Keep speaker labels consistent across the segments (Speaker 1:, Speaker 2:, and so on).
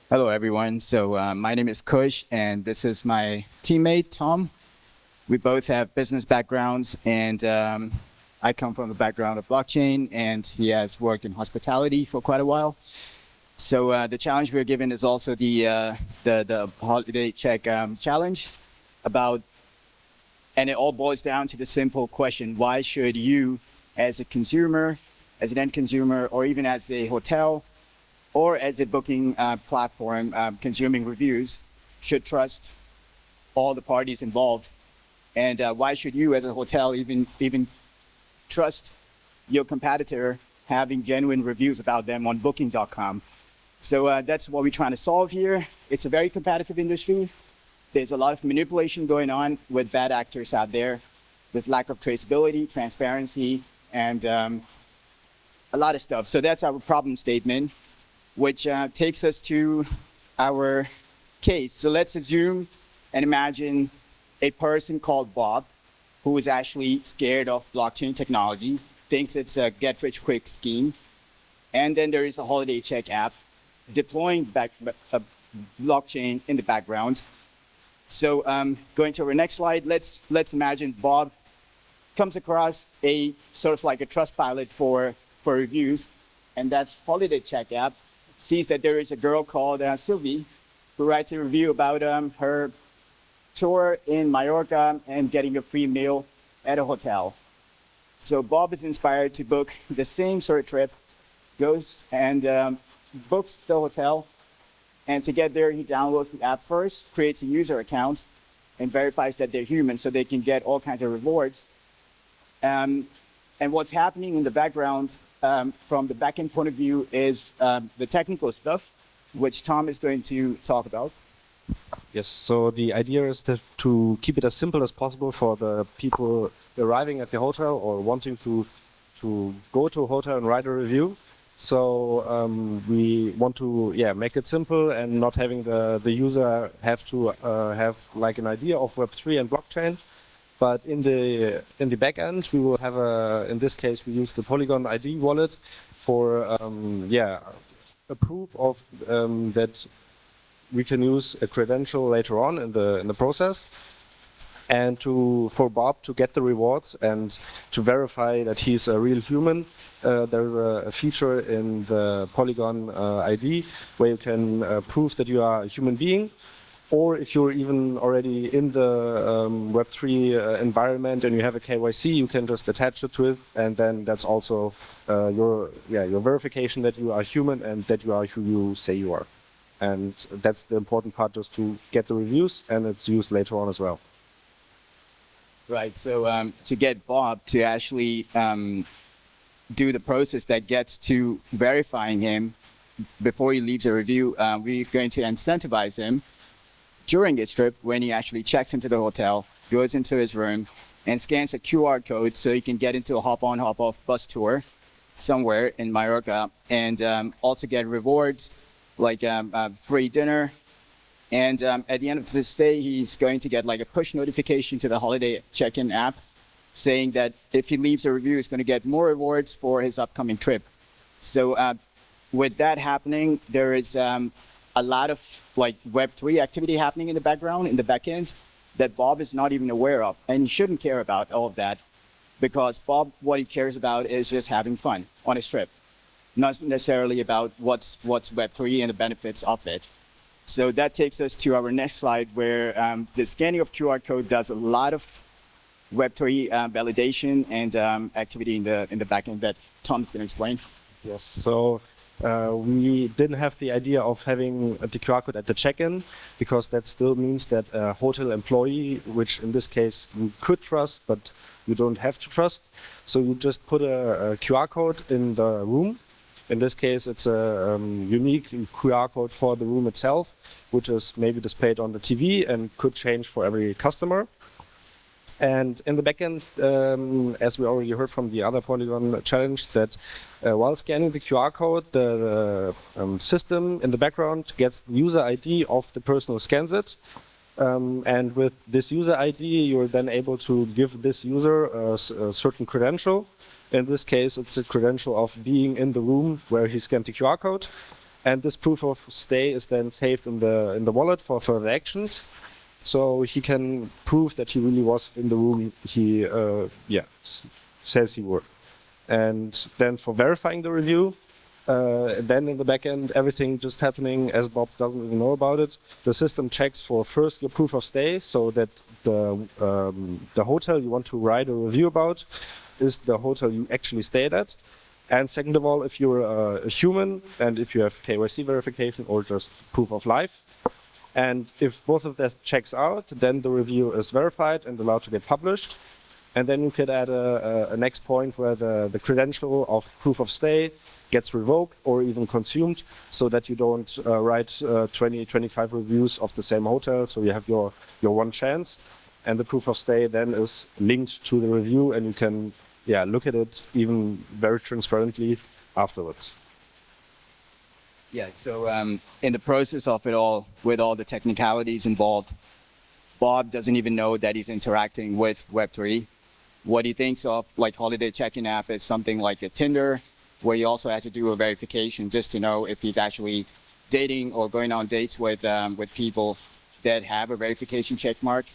Speaker 1: Hello, everyone. My name is Kush, and this is my teammate, Tom. We both have business backgrounds, and I come from the background of blockchain, and he has worked in hospitality for quite a while. The challenge we're given is also the HolidayCheck challenge about, and it all boils down to the simple question: why should you, as a consumer, as an end consumer, or even as a hotel, or as a booking platform consuming reviews, should trust all the parties involved? And why should you, as a hotel, even trust your competitor having genuine reviews about them on Booking.com? That's what we're trying to solve here. It's a very competitive industry. There's a lot of manipulation going on with bad actors out there. There's lack of traceability, transparency, and a lot of stuff. So that's our problem statement, which takes us to our case. So let's assume and imagine a person called Bob, who is actually scared of blockchain technology, thinks it's a get-rich-quick scheme, and then there is a HolidayCheck app deploying blockchain in the background. So going to our next slide, let's imagine Bob comes across a sort of like a Trustpilot for reviews, and that's HolidayCheck app. Sees that there is a girl called Sylvie who writes a review about her tour in Mallorca and getting a free meal at a hotel. So Bob is inspired to book the same sort of trip, goes and books the hotel, and to get there, he downloads the app first, creates a user account, and verifies that they're human so they can get all kinds of rewards. And what's happening in the background from the backend point of view is the technical stuff, which Tom is going to talk about.
Speaker 2: Yes, so the idea is to keep it as simple as possible for the people arriving at the hotel or wanting to go to a hotel and write a review. So we want to make it simple and not having the user have to have like an idea of Web3 and blockchain. But in the back end, we will have in this case, we use the Polygon ID wallet for a proof of that we can use a credential later on in the process, and for Bob to get the rewards and to verify that he's a real human. There's a feature in the Polygon ID where you can prove that you are a human being. Or if you're even already in the Web3 environment and you have a KYC, you can just attach it to it, and then that's also your verification that you are human and that you are who you say you are. And that's the important part, just to get the reviews, and it's used later on as well.
Speaker 1: Right. So to get Bob to actually do the process that gets to verifying him before he leaves a review, we're going to incentivize him during his trip when he actually checks into the hotel, goes into his room, and scans a QR code so he can get into a hop-on, hop-off bus tour somewhere in Mallorca, and also get rewards like free dinner. And at the end of this day, he's going to get like a push notification to the Holiday Check-in app saying that if he leaves a review, he's going to get more rewards for his upcoming trip. So with that happening, there is a lot of like Web3 activity happening in the background, in the backend, that Bob is not even aware of. And he shouldn't care about all of that, because Bob, what he cares about is just having fun on his trip, not necessarily about what's Web3 and the benefits of it. So that takes us to our next slide, where the scanning of QR code does a lot of Web3 validation and activity in the backend that Tom's going to explain.
Speaker 2: Yes. So we didn't have the idea of having the QR code at the check-in, because that still means that a hotel employee, which in this case you could trust, but you don't have to trust. So you just put a QR code in the room. In this case, it's a unique QR code for the room itself, which is maybe displayed on the TV and could change for every customer. And in the backend, as we already heard from the other Polygon challenge, that while scanning the QR code, the system in the background gets the user ID of the person who scans it. And with this user ID, you're then able to give this user a certain credential. In this case, it's a credential of being in the room where he scanned the QR code. And this proof of stay is then saved in the wallet for further actions. So he can prove that he really was in the room he says he were. And then for verifying the review, then in the backend, everything just happening as Bob doesn't even know about it. The system checks for first your proof of stay, so that the hotel you want to write a review about is the hotel you actually stayed at. And second of all, if you're a human and if you have KYC verification or just proof of life, and if both of that checks out, then the review is verified and allowed to get published. And then you could add a next point where the credential of proof of stay gets revoked or even consumed, so that you don't write 20, 25 reviews of the same hotel. So you have your one chance, and the proof of stay then is linked to the review, and you can look at it even very transparently afterwards.
Speaker 1: Yeah, so in the process of it all, with all the technicalities involved, Bob doesn't even know that he's interacting with Web3. What he thinks of, like holiday check-in app, is something like a Tinder, where he also has to do a verification just to know if he's actually dating or going on dates with people that have a verification check mark.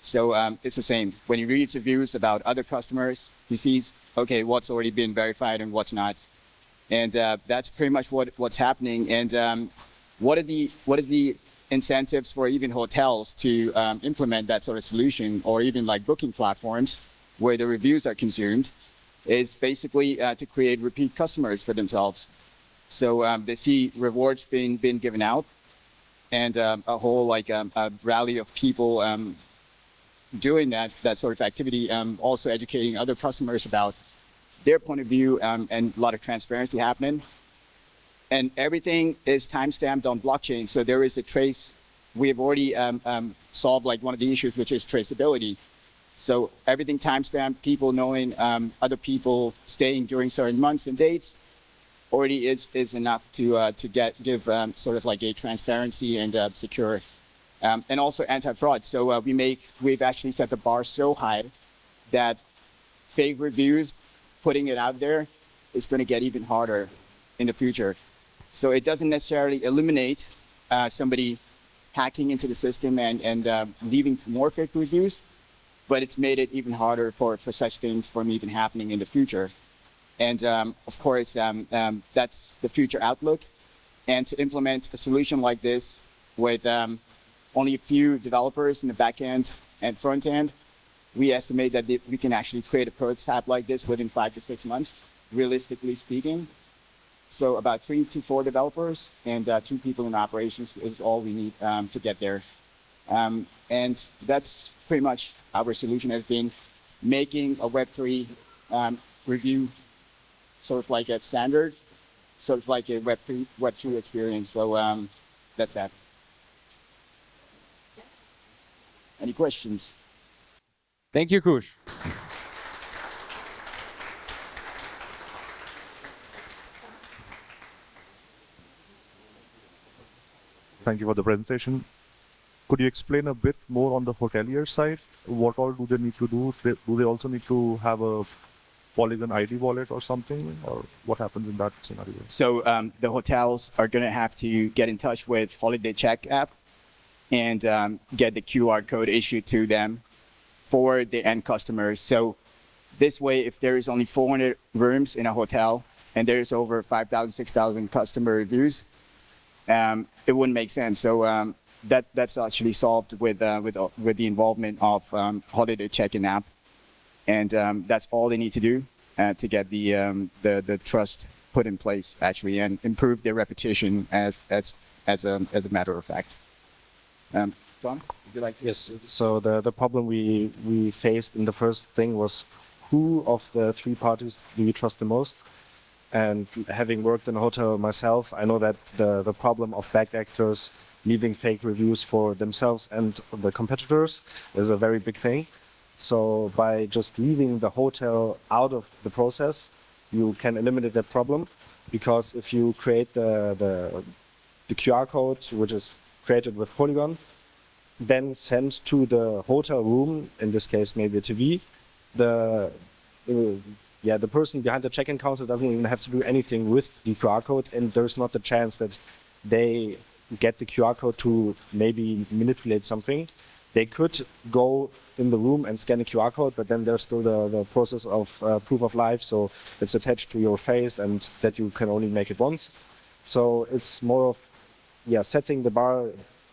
Speaker 1: So it's the same. When he reads reviews about other customers, he sees, okay, what's already been verified and what's not. And that's pretty much what's happening. And what are the incentives for even hotels to implement that sort of solution, or even like booking platforms where the reviews are consumed, is basically to create repeat customers for themselves. So they see rewards being given out, and a whole like a rally of people doing that sort of activity, also educating other customers about their point of view, and a lot of transparency happening. And everything is timestamped on blockchain, so there is a trace. We have already solved like one of the issues, which is traceability. So everything timestamped, people knowing other people staying during certain months and dates already is enough to give sort of like a transparency and secure, and also anti-fraud. So we've actually set the bar so high that fake reviews, putting it out there, is going to get even harder in the future. So it doesn't necessarily eliminate somebody hacking into the system and leaving more fake reviews, but it's made it even harder for such things from even happening in the future. And of course, that's the future outlook. And to implement a solution like this with only a few developers in the back end and front end, we estimate that we can actually create a prototype like this within 5 to 6 months, realistically speaking. So about 3 to 4 developers and 2 people in operations is all we need to get there. And that's pretty much our solution has been, making a Web3 review sort of like a standard, sort of like a Web2 experience. So that's that. Any questions?
Speaker 3: Thank you, Kush.
Speaker 4: Thank you for the presentation. Could you explain a bit more on the hotelier side? What all do they need to do? Do they also need to have a Polygon ID wallet or something? Or what happens in that scenario?
Speaker 1: So the hotels are going to have to get in touch with HolidayCheck app and get the QR code issued to them for the end customers. So this way, if there is only 400 rooms in a hotel and there's over 5,000, 6,000 customer reviews, it wouldn't make sense. So that's actually solved with the involvement of HolidayCheck app, and that's all they need to do to get the trust put in place actually, and improve their reputation as a matter of fact. John, would you like to?
Speaker 2: Yes. So the problem we faced in the first thing was, who of the 3 parties do you trust the most? And having worked in a hotel myself, I know that the problem of bad actors leaving fake reviews for themselves and the competitors is a very big thing. So by just leaving the hotel out of the process, you can eliminate that problem, because if you create the QR code, which is created with Polygon, then send to the hotel room, in this case maybe a TV, the yeah, the person behind the check-in counter doesn't even have to do anything with the QR code, and there's not the chance that they get the QR code to maybe manipulate something. They could go in the room and scan a QR code, but then there's still the process of proof of life, so it's attached to your face and that you can only make it once. So it's more of, yeah, setting the bar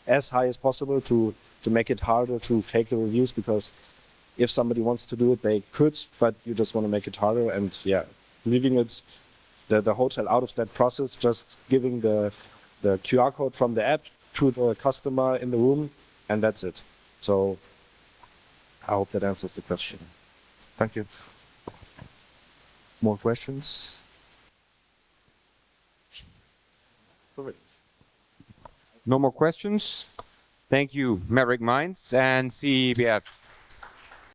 Speaker 2: as high as possible to make it harder to fake the reviews, because if somebody wants to do it, they could, but you just want to make it harder, and yeah, leaving it, the hotel out of that process, just giving the QR code from the app to the customer in the room, and that's it. So I hope that answers the question.
Speaker 4: Thank you. More questions?
Speaker 3: No more questions. Thank you, Maverick Minds and CBF.